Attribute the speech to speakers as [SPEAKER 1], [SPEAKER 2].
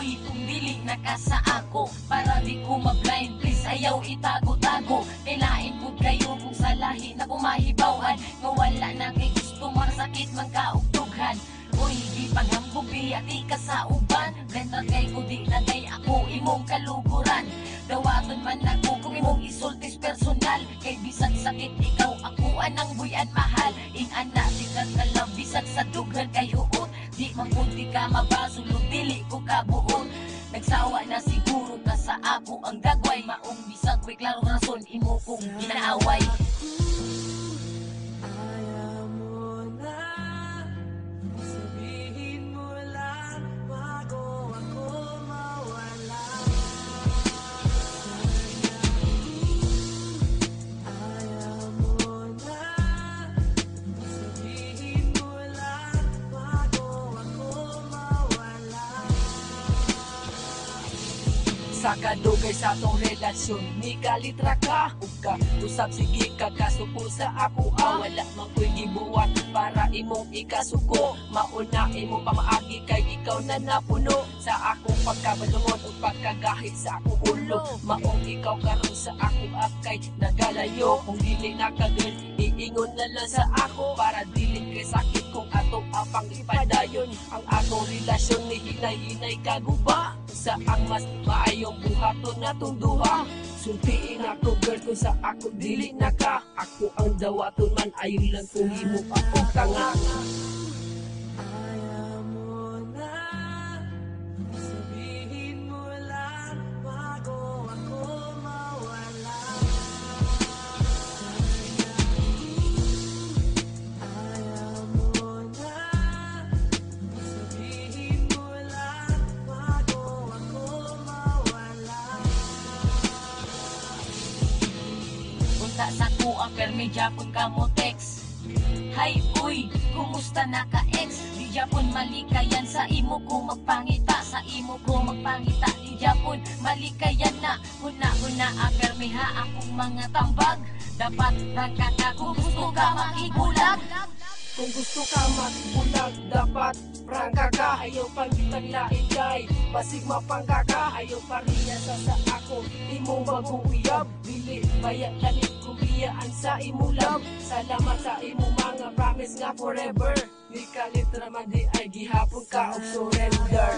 [SPEAKER 1] uy, kung dili na ka sa ako, para di ko ma-blind, please ayaw itago-tago. Kailain po kayo kung sa lahi na kumahibawan, nga wala na kay gusto marsakit man kaugtughan. Uy, di paghambog biyati ka sa uban, rental kay ko di lagay ako imong kaluguran. Dawaton man ako kung imong isultis personal, kay bisag sakit ikaw ako anang buyan mahal. Ing ana di ka kalaw bisag sa dughan kay huot, di mapunti ka mabasulog dili ko kabuot. Nagsawa na siguro ka sa ako ang dagway, maong bisag ko'y klarong rason imo kong ginaaway.
[SPEAKER 2] Sa kadugay sa tong relasyon, ni kalitra ka ka usap sige ka kasuko sa ako wala man ko'y gibuhat para imong ikasuko. Mauna imo pamaagi kay ikaw na napuno sa akong pagkabalungon o pagkagahi sa akong ulo. Maong ikaw karon sa ako akay nagalayo, kung dili na kagil iingon na lang sa ako para dili kay sakit kung atong apang ipadayon. Ang atong relasyon ni hinay-hinay kaguba sa ang mas maayong buhaton natong duha. Sultiin ako girl kung sa ako dili na ka, ako ang dawaton man ayon lang kung imo ako tanga.
[SPEAKER 1] Sa ko ang permi Japon ka mo text. Hi uy, kumusta na ka ex? Di Japon malikayan sa imo ko magpangita, sa imo ko magpangita. Di Japon malikayan na huna-huna ang permi ha akong mga tambag. Dapat rangkaka kung gusto ka makibulag.
[SPEAKER 2] Kung gusto ka magbulag, dapat prangka ka. Ayaw pangitang lain kay basig mapangka ka. Ayaw pariya sa ako, imo mag-uuyab. Dili bayan lanit kumiyaan sa imo love. Salamat sa imo mga promise nga forever. Ni kalitra man di ay gihapon ka og surrender.